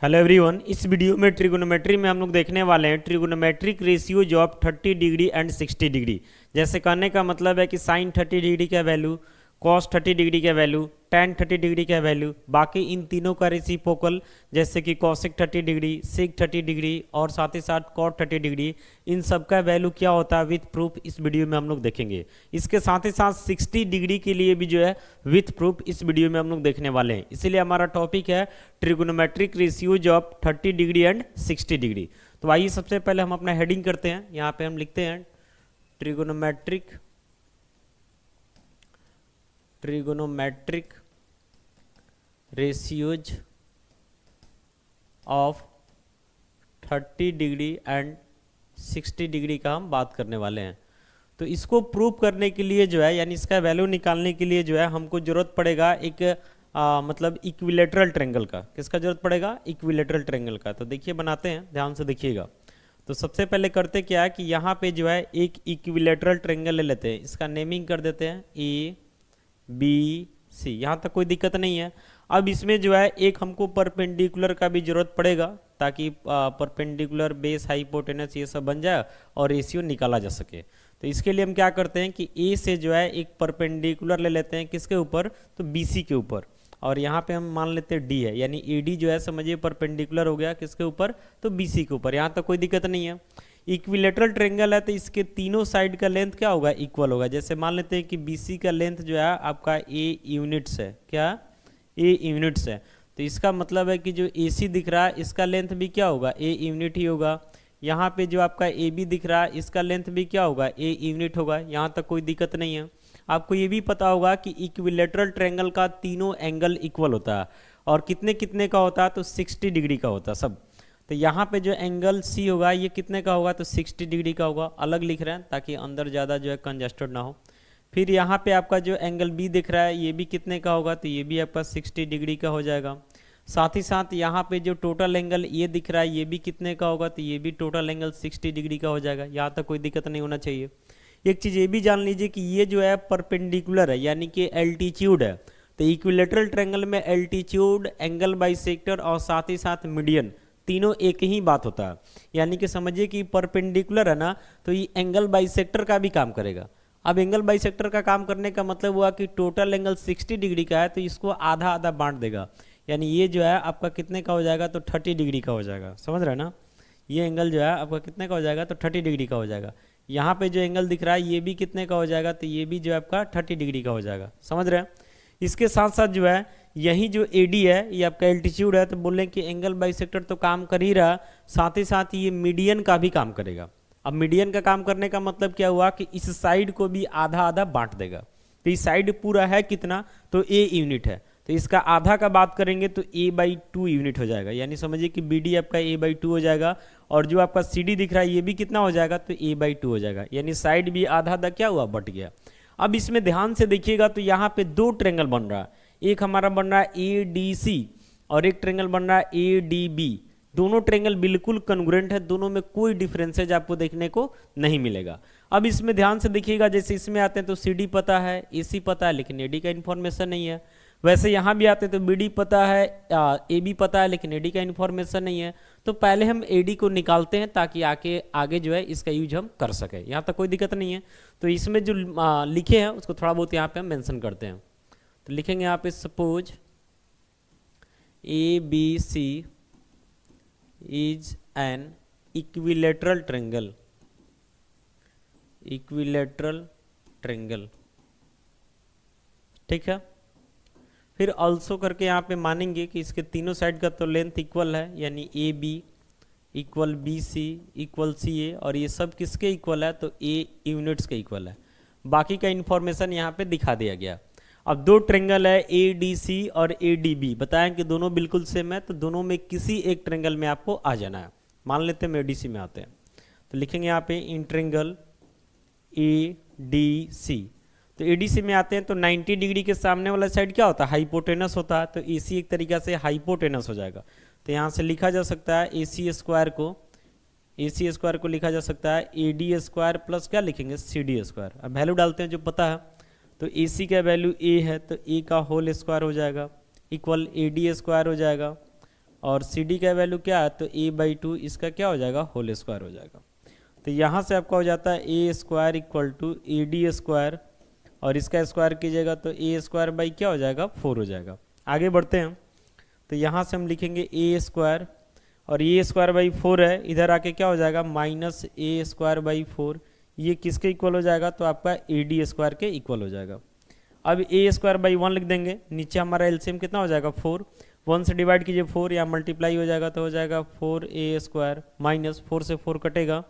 Hello everyone, इस video में trigonometry में हम लोग देखने वाले हैं trigonometric ratios of 30 degree and 60 degree. जैसे कहने का मतलब है कि साइन 30 डिग्री का वैल्यू, कॉस 30 डिग्री का वैल्यू, टेन 30 डिग्री का वैल्यू, बाकी इन तीनों का रेसिप्रोकल जैसे कि कॉसिक 30 डिग्री, सिक 30 डिग्री और साथ ही साथ कॉट 30 डिग्री, इन सब का वैल्यू क्या होता है विथ प्रूफ इस वीडियो में हम लोग देखेंगे। इसके साथ ही साथ 60 डिग्री के लिए भी जो है विथ प्रूफ इस वीडियो में हम लोग देखने वाले हैं। इसीलिए हमारा टॉपिक है trigonometric ratios of 30 degree and 60 degree. तो आइए सबसे पहले हम अपना हेडिंग करते हैं। यहाँ पे हम लिखते हैं trigonometric ratios of 30 degree and 60 degree का हम बात करने वाले हैं। तो इसको प्रूव करने के लिए जो है, यानी इसका वैल्यू निकालने के लिए जो है हमको जरूरत पड़ेगा एक मतलब इक्विलेटरल ट्रायंगल का। किसका जरूरत पड़ेगा? इक्विलेटरल ट्रायंगल का। तो देखिए बनाते हैं, ध्यान से देखिएगा। तो सबसे पहले करते क्या है कि यहाँ पे जो है एक इक्विलेटरल ट्रायंगल ले लेते हैं। इसका नेमिंग कर देते हैं ए बी सी। यहाँ तक कोई दिक्कत नहीं है। अब इसमें जो है एक हमको परपेंडिकुलर का भी जरूरत पड़ेगा ताकि परपेंडिकुलर बेस हाइपोटेनस ये सब बन जाए और रेशियो निकाला जा सके। तो इसके लिए हम क्या करते हैं कि ए से जो है एक परपेंडिकुलर ले लेते हैं। किसके ऊपर? तो बी सी के ऊपर। और यहाँ पे हम मान लेते हैं डी है, यानी ए डी जो है समझिए परपेंडिकुलर हो गया किसके ऊपर? तो बी सी के ऊपर। यहाँ तक कोई दिक्कत नहीं है। इक्विलेटरल ट्रायंगल है तो इसके तीनों साइड का लेंथ क्या होगा? इक्वल होगा। जैसे मान लेते हैं कि BC का लेंथ जो है आपका ए यूनिट्स है। क्या? ए यूनिट्स है। तो इसका मतलब है कि जो AC दिख रहा है इसका लेंथ भी क्या होगा? ए यूनिट ही होगा। यहाँ पे जो आपका AB दिख रहा है इसका लेंथ भी क्या होगा? ए यूनिट होगा। यहाँ तक कोई दिक्कत नहीं है। आपको ये भी पता होगा कि इक्विलेटरल ट्रायंगल का तीनों एंगल इक्वल होता है और कितने कितने का होता है? तो 60 डिग्री का होता है सब। तो यहाँ पे जो एंगल C होगा ये कितने का होगा? तो 60 डिग्री का होगा। अलग लिख रहे हैं ताकि अंदर ज़्यादा जो है कंजस्टेड ना हो। फिर यहाँ पे आपका जो एंगल B दिख रहा है ये भी कितने का होगा? तो ये भी आपका 60 डिग्री का हो जाएगा। साथ ही साथ यहाँ पे जो टोटल एंगल ये दिख रहा है ये भी कितने का होगा? तो ये भी टोटल एंगल 60 डिग्री का हो जाएगा। यहाँ तक कोई दिक्कत नहीं होना चाहिए। एक चीज़ ये भी जान लीजिए कि ये जो है परपेंडिकुलर है, यानी कि एल्टीट्यूड है। तो इक्विलेटरल ट्रायंगल में एल्टीट्यूड, एंगल बाइसेक्टर और साथ ही साथ मीडियन तीनों एक ही बात होता है। यानी कि समझिए कि परपेंडिकुलर है ना, तो ये एंगल बाइसेक्टर का भी काम करेगा। अब एंगल बाइसेक्टर का काम करने का मतलब हुआ कि टोटल एंगल 60 डिग्री का है तो इसको आधा आधा बांट देगा। यानी ये जो है आपका कितने का हो जाएगा? तो 30 डिग्री का हो जाएगा। समझ रहे हैं ना? ये एंगल जो है आपका कितने का हो जाएगा? तो 30 डिग्री का हो जाएगा। यहाँ पे जो एंगल दिख रहा है ये भी कितने का हो जाएगा? तो ये भी जो है आपका 30 डिग्री का हो जाएगा। समझ रहे हैं? इसके साथ साथ जो है यही जो AD है ये आपका एल्टीट्यूड है। तो बोलें कि एंगल बाइसेक्टर तो काम कर ही रहा, साथ ही साथ ये मीडियन का भी काम करेगा। अब मीडियन का काम करने का मतलब क्या हुआ कि इस साइड को भी आधा आधा बांट देगा। तो इस साइड पूरा है कितना? तो A यूनिट है। तो इसका आधा का बात करेंगे तो A/2 यूनिट हो जाएगा। यानी समझिए कि BD आपका A/2 हो जाएगा और जो आपका CD दिख रहा है ये भी कितना हो जाएगा? तो A/2 हो जाएगा। यानी साइड भी आधा आधा क्या हुआ? बट गया। अब इसमें ध्यान से देखिएगा तो यहाँ पे दो ट्रायंगल बन रहा है। एक हमारा बन रहा है ADC और एक ट्रायंगल बन रहा है ADB। दोनों ट्रायंगल बिल्कुल कन्ग्रुएंट है, दोनों में कोई डिफरेंसेज आपको देखने को नहीं मिलेगा। अब इसमें ध्यान से देखिएगा, जैसे इसमें आते हैं तो CD पता है, AC पता है, लेकिन AD का इन्फॉर्मेशन नहीं है। वैसे यहाँ भी आते हैं तो BD पता है, AB पता है, लेकिन AD का इन्फॉर्मेशन नहीं है। तो पहले हम AD को निकालते हैं ताकि आगे जो है इसका यूज हम कर सकें। यहाँ तक कोई दिक्कत नहीं है। तो इसमें जो लिखे हैं उसको थोड़ा बहुत यहाँ पे हम मेंशन करते हैं। तो लिखेंगे यहाँ पे suppose ABC is an equilateral triangle. ठीक है। फिर ऑल्सो करके यहाँ पे मानेंगे कि इसके तीनों साइड का तो लेंथ इक्वल है, यानी AB equal BC equal CA, और ये सब किसके इक्वल है? तो A यूनिट्स के इक्वल है। बाकी का इन्फॉर्मेशन यहाँ पे दिखा दिया गया। अब दो ट्रायंगल है ADC और ADB, बताएं कि दोनों बिल्कुल सेम है, तो दोनों में किसी एक ट्रायंगल में आपको आ जाना है। मान लेते हैं ADC में आते हैं तो लिखेंगे यहाँ पे इन ट्रायंगल ADC। तो ADC में आते हैं तो 90 डिग्री के सामने वाला साइड क्या होता है? हाइपोटेनस होता है। तो AC एक तरीका से हाइपोटेनस हो जाएगा। तो यहाँ से लिखा जा सकता है AC स्क्वायर को लिखा जा सकता है AD स्क्वायर प्लस क्या लिखेंगे? CD square. अब वैल्यू डालते हैं जो पता है। तो AC का वैल्यू A है तो A का होल स्क्वायर हो जाएगा इक्वल AD स्क्वायर हो जाएगा और सी डी का वैल्यू क्या है, तो a/2 इसका क्या हो जाएगा, होल स्क्वायर हो जाएगा। तो यहाँ से आपका हो जाता है A square equal to A D square, और इसका स्क्वायर कीजिएगा तो ए स्क्वायर बाई क्या हो जाएगा, 4 हो जाएगा। आगे बढ़ते हैं, तो यहाँ से हम लिखेंगे ए स्क्वायर, और ए स्क्वायर बाई 4 है, इधर आके क्या हो जाएगा, माइनस ए स्क्वायर बाई 4, ये किसके इक्वल हो जाएगा, तो आपका ए डी स्क्वायर के इक्वल हो जाएगा। अब ए स्क्वायर बाई 1 लिख देंगे, नीचे हमारा एलसीएम कितना हो जाएगा, 4, 1 से डिवाइड कीजिए 4, या मल्टीप्लाई हो जाएगा तो हो जाएगा 4a स्क्वायर, माइनस 4 से 4 कटेगा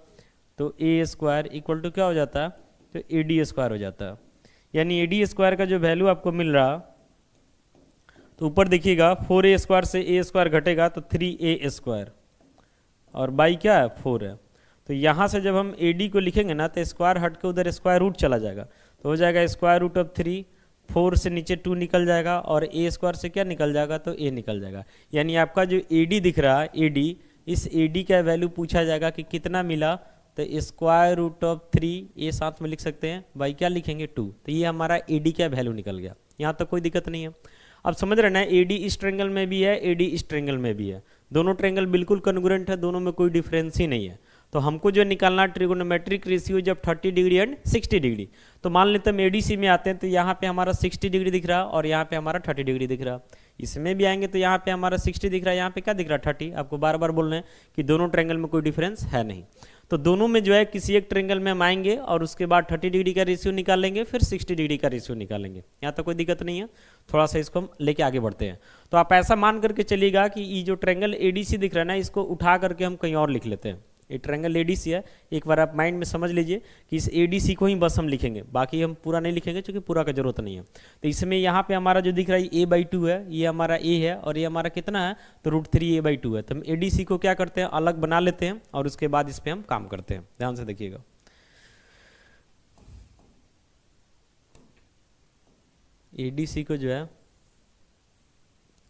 तो ए स्क्वायर इक्वल टू क्या हो जाता है, तो ए डी स्क्वायर हो जाता है। यानी ए डी स्क्वायर का जो वैल्यू आपको मिल रहा, तो ऊपर देखिएगा 4a स्क्वायर से a स्क्वायर घटेगा तो 3a स्क्वायर, और बाई क्या है, 4 है। तो यहाँ से जब हम ए डी को लिखेंगे ना, तो स्क्वायर हट के उधर स्क्वायर रूट चला जाएगा, तो हो जाएगा स्क्वायर रूट ऑफ 3, 4 से नीचे 2 निकल जाएगा, और ए स्क्वायर से क्या निकल जाएगा, तो ए निकल जाएगा। यानी आपका जो ए डी दिख रहा है, ए डी, इस ए डी का वैल्यू पूछा जाएगा कि कितना मिला, तो स्क्वायर रूट ऑफ 3, ये साथ में लिख सकते हैं, बाई क्या लिखेंगे, 2। तो ये हमारा ए डी का वैल्यू निकल गया, यहाँ तक कोई दिक्कत नहीं है। अब समझ रहे ना, ए डी इस ट्रायंगल में भी है, ए डी इस ट्रायंगल में भी है, दोनों ट्रायंगल बिल्कुल कॉन्ग्रुएंट है, दोनों में कोई डिफरेंस ही नहीं है। तो हमको जो निकालना ट्रिगोनोमेट्रिक रेशियो जब 30 डिग्री एंड 60 डिग्री, तो मान लेते हम एडीसी में आते हैं, तो यहाँ पे हमारा 60 डिग्री दिख रहा और यहाँ पे हमारा 30 डिग्री दिख रहा। इसमें भी आएंगे तो यहाँ पे हमारा 60 दिख रहा है, यहाँ पे क्या दिख रहा है, 30। आपको बार बार बोल रहे हैं कि दोनों ट्रायंगल में कोई डिफरेंस है नहीं। तो दोनों में जो है किसी एक ट्रायंगल में हम आएंगे और उसके बाद 30 डिग्री का रेशियो निकालेंगे, फिर 60 डिग्री का रेशियो निकालेंगे। यहाँ तक कोई दिक्कत नहीं है। थोड़ा सा इसको हम लेके आगे बढ़ते हैं। तो आप ऐसा मान करके चलिएगा कि ये जो ट्रायंगल एडीसी दिख रहा है ना, इसको उठा करके हम कहीं और लिख लेते हैं। ये ट्रायंगल एडीसी है, एक बार आप माइंड में समझ लीजिए कि इस एडीसी को ही बस हम लिखेंगे, बाकी हम पूरा नहीं लिखेंगे क्योंकि पूरा का जरूरत नहीं है। तो इसमें यहाँ पे हमारा जो दिख रहा है a/2 है, ये हमारा a है और ये हमारा कितना है, तो √3a/2 है। तो हम एडीसी को क्या करते हैं, अलग बना लेते हैं और उसके बाद इस पर हम काम करते हैं। ध्यान से देखिएगा, एडीसी को जो है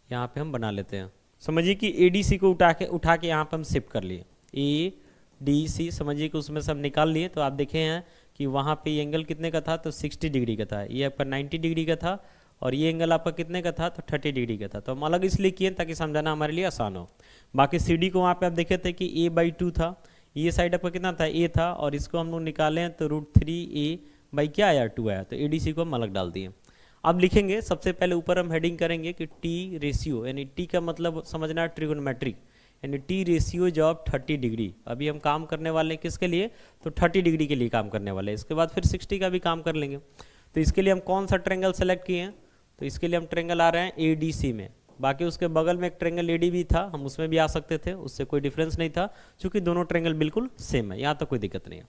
यहाँ पे हम बना लेते हैं। समझिए कि एडीसी को उठा के यहाँ पे हम शिफ्ट कर लिए, ADC समझिए कि उसमें से हम निकाल लिए। तो आप देखे हैं कि वहाँ पे ये एंगल कितने का था, तो 60 डिग्री का था, ये आपका 90 डिग्री का था, और ये एंगल आपका कितने का था, तो 30 डिग्री का था। तो हम अलग इसलिए किए ताकि समझाना हमारे लिए आसान हो। बाकी CD को वहाँ पे आप देखे थे कि a/2 था, ये साइड आपका कितना था, a था, और इसको हम लोग निकाले हैं तो √3a/ क्या आया, 2 आया। तो ADC को हम अलग डाल दिए। अब लिखेंगे, सबसे पहले ऊपर हम हेडिंग करेंगे कि T रेशियो, यानी T का मतलब समझना ट्रिगोनोमेट्रिक, यानी T रेशियो ऑफ 30 डिग्री। अभी हम काम करने वाले हैं किसके लिए, तो 30 डिग्री के लिए काम करने वाले हैं। इसके बाद फिर 60 का भी काम कर लेंगे। तो इसके लिए हम कौन सा ट्रायंगल सेलेक्ट किए हैं, तो इसके लिए हम ट्रायंगल आ रहे हैं ADC में। बाकी उसके बगल में एक ट्रायंगल AD भी था, हम उसमें भी आ सकते थे, उससे कोई डिफरेंस नहीं था, क्योंकि दोनों ट्रायंगल बिल्कुल सेम है, यहाँ तक कोई दिक्कत नहीं है।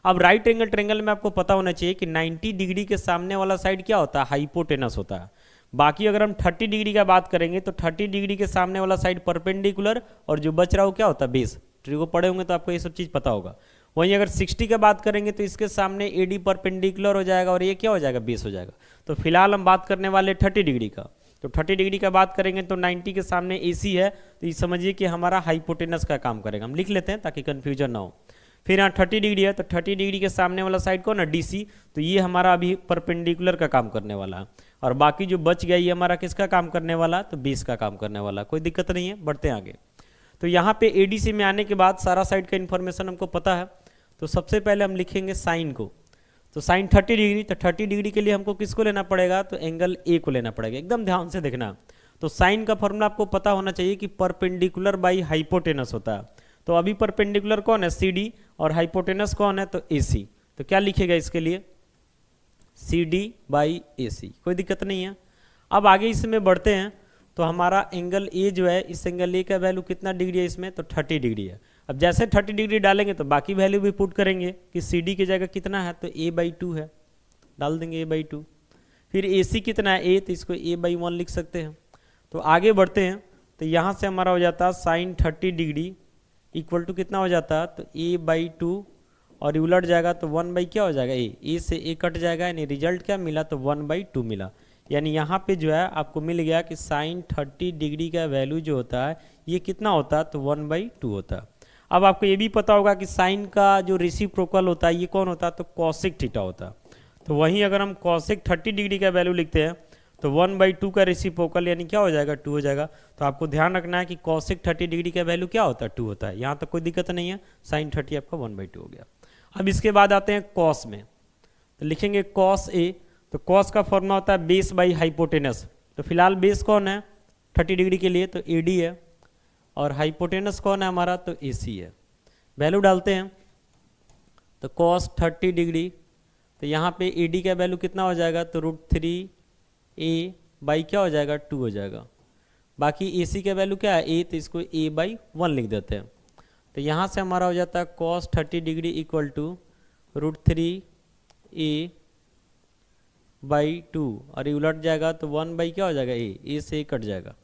अब राइट एंगल ट्रायंगल में आपको पता होना चाहिए कि 90 डिग्री के सामने वाला साइड क्या होता है, हाइपोटेनस होता है। बाकी अगर हम 30 डिग्री का बात करेंगे तो 30 डिग्री के सामने वाला साइड परपेंडिकुलर, और जो बच रहा हो क्या होता है, बेस। ट्रिगो पढ़े होंगे तो आपको ये सब चीज़ पता होगा। वहीं अगर 60 का बात करेंगे तो इसके सामने AD परपेंडिकुलर हो जाएगा और ये क्या हो जाएगा, बेस हो जाएगा। तो फिलहाल हम बात करने वाले 30 डिग्री का। तो 30 डिग्री का बात करेंगे तो 90 के सामने AC है, तो ये समझिए कि हमारा हाइपोटेनस का काम करेगा। हम लिख लेते हैं ताकि कन्फ्यूजन ना हो। फिर यहाँ 30 डिग्री है, तो 30 डिग्री के सामने वाला साइड कौन है, DC। तो ये हमारा अभी परपेंडिकुलर का काम करने वाला है, और बाकी जो बच गया ये हमारा किसका काम करने वाला, तो बेस का काम करने वाला। कोई दिक्कत नहीं है, बढ़ते हैं आगे। तो यहाँ पे ADC में आने के बाद सारा साइड का इन्फॉर्मेशन हमको पता है। तो सबसे पहले हम लिखेंगे साइन को। तो साइन 30 डिग्री, तो 30 डिग्री के लिए हमको किसको लेना पड़ेगा, तो एंगल A को लेना पड़ेगा। एकदम ध्यान से देखना। तो साइन का फॉर्मूला आपको पता होना चाहिए कि परपेंडिकुलर बाई हाइपोटेनस होता है। तो अभी परपेंडिकुलर कौन है, CD, और हाइपोटेनस कौन है, तो AC। तो क्या लिखेगा इसके लिए, CD/AC। कोई दिक्कत नहीं है। अब आगे इसमें बढ़ते हैं। तो हमारा एंगल A जो है, इस एंगल A का वैल्यू कितना डिग्री है इसमें, तो 30 डिग्री है। अब जैसे 30 डिग्री डालेंगे तो बाकी वैल्यू भी पुट करेंगे कि CD की जगह कितना है, तो a/2 है, डाल देंगे a/2। फिर AC कितना है, A, तो इसको a/1 लिख सकते हैं। तो आगे बढ़ते हैं। तो यहाँ से हमारा हो जाता है साइन 30 डिग्री इक्वल टू कितना हो जाता है, तो a/2, और उलट जाएगा तो 1 क्या हो जाएगा, A से A कट जाएगा, यानी रिजल्ट क्या मिला, तो 1/2 मिला। यानी यहाँ पे जो है आपको मिल गया कि साइन 30 डिग्री का वैल्यू जो होता है ये कितना होता है, तो 1/2 होता है। अब आपको ये भी पता होगा कि साइन का जो रेसिप्रोकल होता है ये कौन होता है, तो कॉसिक थीटा होता है। तो वहीं अगर हम कॉसिक 30 डिग्री का वैल्यू लिखते हैं तो 1/2 का रेसिप्रोकल यानी क्या हो जाएगा, 2 हो जाएगा। तो आपको ध्यान रखना है कि कॉसेक 30 डिग्री का वैल्यू क्या होता है, 2 होता है। यहाँ तक कोई दिक्कत नहीं है, साइन 30 आपका 1/2 हो गया। अब इसके बाद आते हैं कॉस में, तो लिखेंगे कॉस ए। तो कॉस का फॉर्मूला होता है बेस बाई हाइपोटेनस। तो फिलहाल बेस कौन है 30 डिग्री के लिए, तो ए डी है, और हाइपोटेनस कौन है हमारा, तो ए सी है। वैल्यू डालते हैं, तो कॉस 30 डिग्री, तो यहाँ पे ए डी का वैल्यू कितना हो जाएगा, तो √3a बाई क्या हो जाएगा, 2 हो जाएगा। बाकी ए सी का वैल्यू क्या है, ए, तो इसको a/1 लिख देते हैं। तो यहाँ से हमारा हो जाता है cos 30 degree equal to √3a/2, और ये उलट जाएगा तो 1 बाई क्या हो जाएगा, ए से कट जाएगा।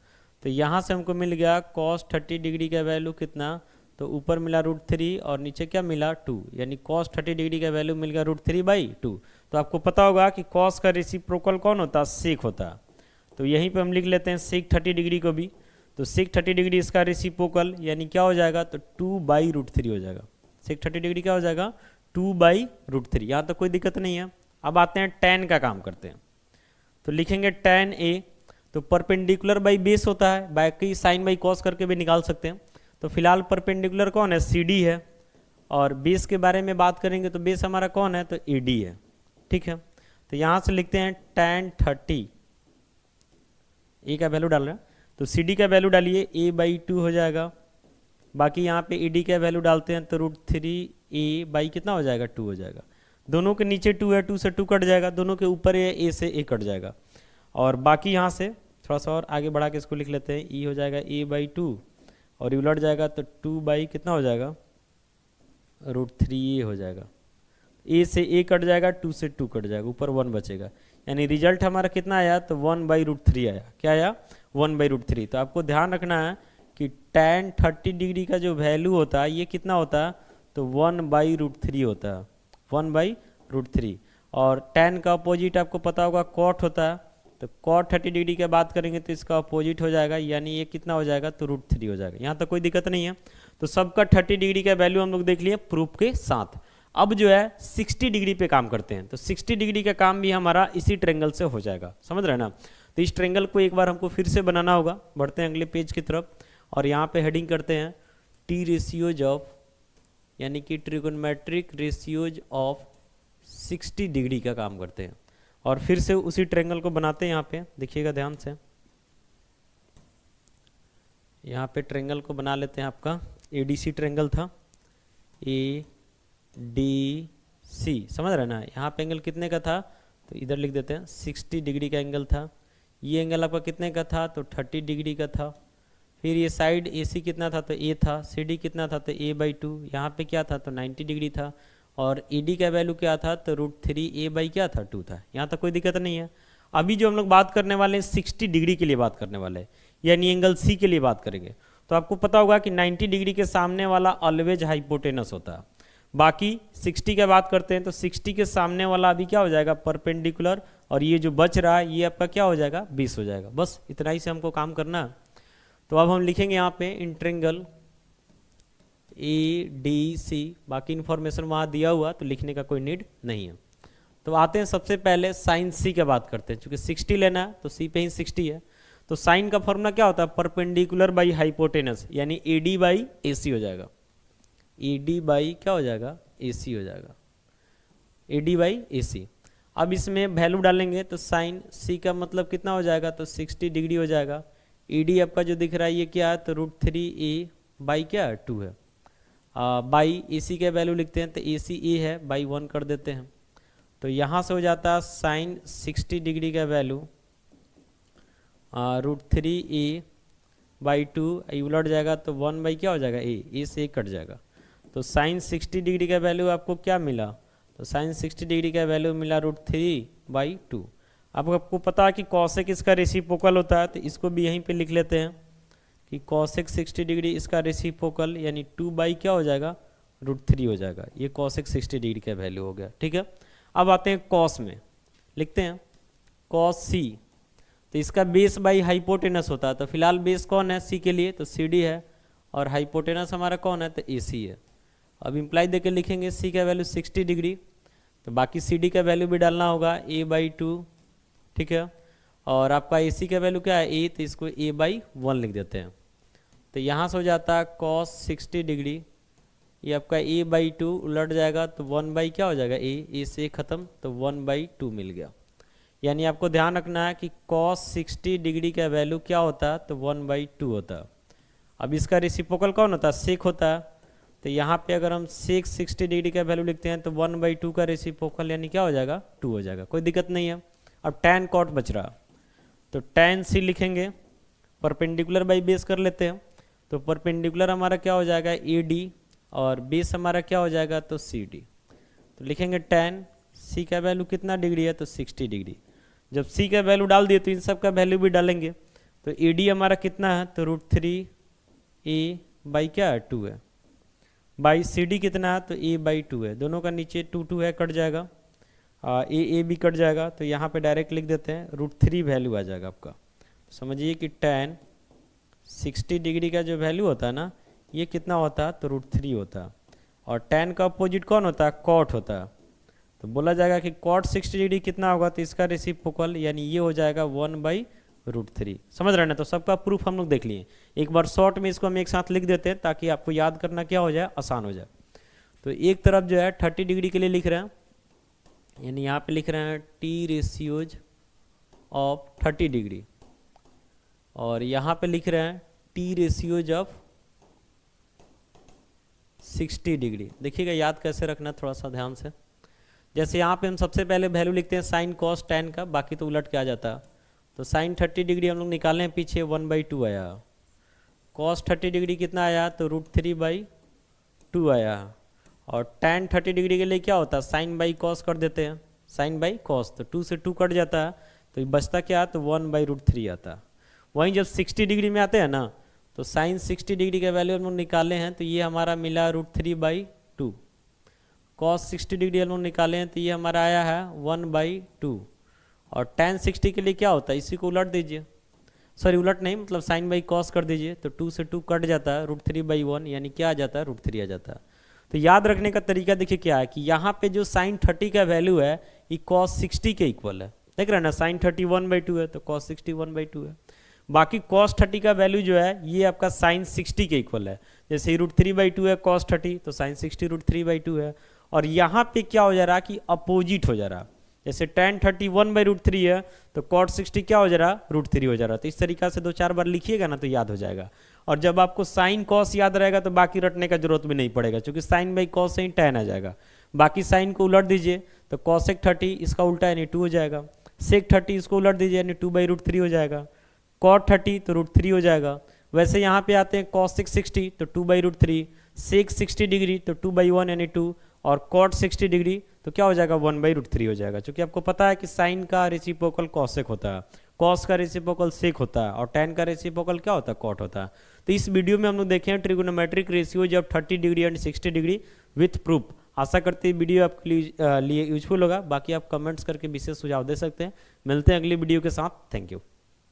तो यहाँ से हमको मिल गया कॉस 30 डिग्री का वैल्यू कितना, तो ऊपर मिला √3 और नीचे क्या मिला 2, यानी कॉस 30 डिग्री का वैल्यू मिल गया √3/2। तो आपको पता होगा कि कॉस का रेसिप्रोकल कौन होता है, सेक होता है। तो यहीं पे हम लिख लेते हैं सेक 30 डिग्री को भी। तो सेक 30 डिग्री इसका रेसिप्रोकल यानी क्या हो जाएगा, तो 2/√3 हो जाएगा। सेक 30 डिग्री क्या हो जाएगा, 2/√3। यहाँ तो कोई दिक्कत नहीं है। अब आते हैं tan का काम करते हैं, तो लिखेंगे tan a, तो परपेंडिकुलर बाई बेस होता है, बाकी साइन बाई कॉस करके भी निकाल सकते हैं। तो फिलहाल परपेंडिकुलर कौन है, सी डी है, और बेस के बारे में बात करेंगे तो बेस हमारा कौन है, तो ए डी है। ठीक है, तो यहाँ से लिखते हैं tan 30, ए का वैल्यू डाल रहे हैं, तो सी डी का वैल्यू डालिए a/2 हो जाएगा। बाकी यहाँ पे ए डी का वैल्यू डालते हैं तो √3a कितना हो जाएगा, 2 हो जाएगा। दोनों के नीचे 2 है, 2 से 2 कट जाएगा, दोनों के ऊपर है, ए से ए कट जाएगा। और बाकी यहाँ से थोड़ा सा और आगे बढ़ा के इसको लिख लेते हैं, ई हो जाएगा a/2, और ये उलट जाएगा तो 2 कितना हो जाएगा, √3a हो जाएगा। ए से ए कट जाएगा, 2 से 2 कट जाएगा, ऊपर 1 बचेगा, यानी रिजल्ट हमारा कितना आया, तो 1/√3 आया। क्या आया, 1/√3। तो आपको ध्यान रखना है कि tan 30 डिग्री का जो वैल्यू होता है ये कितना होता है, तो 1/√3 होता है, 1/√3। और tan का अपोजिट आपको पता होगा cot होता है, तो cot 30 डिग्री की बात करेंगे तो इसका अपोजिट हो जाएगा, यानी ये कितना हो जाएगा, तो √3 हो जाएगा। यहाँ तक कोई दिक्कत नहीं है। तो सबका 30 डिग्री का वैल्यू हम लोग देख लिए प्रूफ के साथ। अब जो है 60 डिग्री पे काम करते हैं, तो 60 डिग्री का काम भी हमारा इसी ट्रेंगल से हो जाएगा, समझ रहे हैं ना। तो इस ट्रेंगल को एक बार हमको फिर से बनाना होगा। बढ़ते हैं अगले पेज की तरफ, और यहाँ पे हेडिंग करते हैं टी रेशियोज ऑफ, यानी कि ट्रिगोनोमेट्रिक रेशियोज ऑफ 60 डिग्री का काम करते हैं। और फिर से उसी ट्रेंगल को बनाते हैं। यहाँ पे देखिएगा ध्यान से, यहाँ पे ट्रेंगल को बना लेते हैं। आपका एडीसी ट्रेंगल था, ADC, समझ रहे ना। यहाँ पे एंगल कितने का था, तो इधर लिख देते हैं 60 डिग्री का एंगल था। ये एंगल आपका कितने का था, तो 30 डिग्री का था। फिर ये साइड AC कितना था, तो A था। CD कितना था, तो a/2। यहाँ पे क्या था, तो 90 डिग्री था। और AD का वैल्यू क्या था, तो √3a क्या था, 2 था। यहाँ तक कोई दिक्कत नहीं है। अभी जो हम लोग बात करने वाले हैं 60 डिग्री के लिए बात करने वाले हैं, यानी एंगल C के लिए बात करेंगे। तो आपको पता होगा कि 90 डिग्री के सामने वाला ऑलवेज हाइपोटेनस होता है। बाकी 60 की बात करते हैं तो 60 के सामने वाला अभी क्या हो जाएगा, परपेंडिकुलर, और ये जो बच रहा है ये आपका क्या हो जाएगा, 20 हो जाएगा। बस इतना ही से हमको काम करना है। तो अब हम लिखेंगे यहाँ पे इन ट्रेंगल ADC, बाकी इन्फॉर्मेशन वहाँ दिया हुआ तो लिखने का कोई नीड नहीं है। तो आते हैं सबसे पहले साइन C की बात करते हैं। चूँकि 60 लेना है तो C पे ही 60 है। तो साइन का फॉर्मूला क्या होता है, परपेंडिकुलर बाई हाइपोटेनस, यानी AD/AC हो जाएगा। AD क्या हो जाएगा, AC हो जाएगा, AD/AC। अब इसमें वैल्यू डालेंगे तो साइन C का मतलब कितना हो जाएगा, तो 60 डिग्री हो जाएगा। AD आपका जो दिख रहा है ये क्या है, तो √3a क्या है, 2 है। बाई AC के वैल्यू लिखते हैं तो AC A है, बाई 1 कर देते हैं। तो यहाँ से हो जाता है साइन 60 डिग्री का वैल्यू √3a/2, उलट जाएगा तो 1 क्या हो जाएगा, A से A कट जाएगा। तो साइन 60 डिग्री का वैल्यू आपको क्या मिला, तो साइन 60 डिग्री का वैल्यू मिला √3/2। अब आपको पता है कि कॉसेक इसका रेसिप्रोकल होता है, तो इसको भी यहीं पे लिख लेते हैं कि कॉसेक 60 डिग्री इसका रेसिप्रोकल, यानी 2 क्या हो जाएगा, √3 हो जाएगा। ये कॉसेक 60 डिग्री का वैल्यू हो गया, ठीक है। अब आते हैं कॉस में, लिखते हैं कॉस C। तो इसका बेस बाई हाइपोटेनस होता है। तो फिलहाल बेस कौन है C के लिए, तो CD है, और हाइपोटेनस हमारा कौन है, तो AC है। अब इम्प्लाई देके लिखेंगे C का वैल्यू 60 डिग्री, तो बाकी CD का वैल्यू भी डालना होगा a/2, ठीक है। और आपका ए सी का वैल्यू क्या है ए, तो इसको ए बाई 1 लिख देते हैं। तो यहाँ से हो जाता है कॉस 60 डिग्री, ये आपका ए बाई 2 उलट जाएगा तो 1 बाई क्या हो जाएगा ए से ख़त्म, तो 1 बाई 2 मिल गया। यानी आपको ध्यान रखना है कि कॉस 60 डिग्री का वैल्यू क्या होता है, तो 1 बाई 2 होता है। अब इसका रेसिप्रोकल कौन होता है, सेक होता है। तो यहाँ पे अगर हम सेक 60 डिग्री का वैल्यू लिखते हैं तो 1 बाई 2 का रेसिप्रोकल यानी क्या हो जाएगा 2 हो जाएगा, कोई दिक्कत नहीं है। अब tan कॉट बच रहा, तो tan सी लिखेंगे, परपेंडिकुलर बाई बेस कर लेते हैं। तो परपेंडिकुलर हमारा क्या हो जाएगा ए डी और बेस हमारा क्या हो जाएगा तो सी डी। तो लिखेंगे tan सी का वैल्यू कितना डिग्री है, तो 60 डिग्री। जब सी का वैल्यू डाल दिए तो इन सब का वैल्यू भी डालेंगे। तो ए डी हमारा कितना है, तो √3 ए बाई क्या है 2 है, बाई सी डी कितना है, तो ए बाई 2 है। दोनों का नीचे 2 है, कट जाएगा, ए भी कट जाएगा। तो यहाँ पे डायरेक्ट लिख देते हैं √3 वैल्यू आ जाएगा आपका। समझिए कि tan 60 डिग्री का जो वैल्यू होता है ना, ये कितना होता है, तो √3 होता है। और tan का अपोजिट कौन होता है, कॉट होता है। तो बोला जाएगा कि कॉट 60 डिग्री कितना होगा, तो इसका रेसिप्रोकल यानी ये हो जाएगा 1 बाई √3। समझ रहे हैं ना। तो सबका प्रूफ हम लोग देख लिए। एक बार शॉर्ट में इसको हम एक साथ लिख देते हैं ताकि आपको याद करना क्या हो जाए, आसान हो जाए। तो एक तरफ जो है 30 डिग्री के लिए लिख रहे हैं, यानी यहाँ पे लिख रहे हैं टी रेशियोज ऑफ 30 डिग्री, और यहाँ पे लिख रहे हैं टी रेशियोज ऑफ 60 डिग्री। देखिएगा याद कैसे रखना, थोड़ा सा ध्यान से। जैसे यहाँ पे हम सबसे पहले वैल्यू लिखते हैं साइन कॉस tan का, बाकी तो उलट के आ जाता है। तो साइन 30 डिग्री हम लोग निकाले हैं, पीछे 1 बाई 2 आया। कॉस 30 डिग्री कितना आया, तो √3 बाई 2 आया। और tan 30 डिग्री के लिए क्या होता है, साइन बाई कॉस कर देते हैं, साइन बाई कॉस, तो 2 से 2 कट जाता है, तो बचता क्या, तो 1 बाई √3 आता है। वहीं जब 60 डिग्री में आते हैं ना, तो साइन 60 डिग्री का वैल्यू हम लोग निकाले हैं, तो ये हमारा मिला √3 बाई 2। कॉस 60 डिग्री हम लोग निकाले हैं, तो ये हमारा आया है 1 बाई 2। और tan 60 के लिए क्या होता है, इसी को उलट दीजिए, सॉरी उलट नहीं, मतलब साइन बाई कॉस कर दीजिए, तो 2 से 2 कट जाता है, √3 बाई 1 यानी क्या आ जाता है, √3 आ जाता है। तो याद रखने का तरीका देखिए क्या है कि यहाँ पे जो साइन 30 का वैल्यू है ये cos 60 के इक्वल है। देख रहे हैं ना, साइन 30 1 बाई 2 है, तो cos 60 1 बाई 2 है। बाकी cos 30 का वैल्यू जो है ये आपका साइन 60 के इक्वल है। जैसे √3 बाई 2 है cos 30, तो साइन 60 √3 बाई 2 है। और यहाँ पे क्या हो जा रहा है कि अपोजिट हो जा रहा है। जैसे tan 30 1 बाई √3 है, तो cot 60 क्या हो जा रहा है, √3 हो जा रहा है। तो इस तरीका से 2-4 बार लिखिएगा ना तो याद हो जाएगा। और जब आपको साइन कॉस याद रहेगा तो बाकी रटने का जरूरत भी नहीं पड़ेगा, क्योंकि साइन बाई कॉस से ही tan आ जाएगा। बाकी साइन को उलट दीजिए, तो cosec 30 इसका उल्टा यानी 2 हो जाएगा, sec 30 इसको उलट दीजिए यानी 2 बाई √3 हो जाएगा, cot 30 तो √3 हो जाएगा। वैसे यहाँ पे आते हैं cosec 60 तो 2 बाई √3, sec 60 डिग्री तो 2 बाई 1 यानी 2, और cot 60 डिग्री तो क्या हो जाएगा 1 बाई √3 हो जाएगा। क्योंकि आपको पता है कि साइन का रेसिप्रोकल cosec होता है, cos का रेसिप्रोकल sec होता है, और tan का रेसिप्रोकल क्या होता है, cot होता है। तो इस वीडियो में हम लोग देखे हैं trigonometric ratios of 30 degree and 60 degree with proof. आशा करते हैं वीडियो आपके लिए यूजफुल होगा। बाकी आप कमेंट्स करके विशेष सुझाव दे सकते हैं। मिलते हैं अगली वीडियो के साथ। Thank you.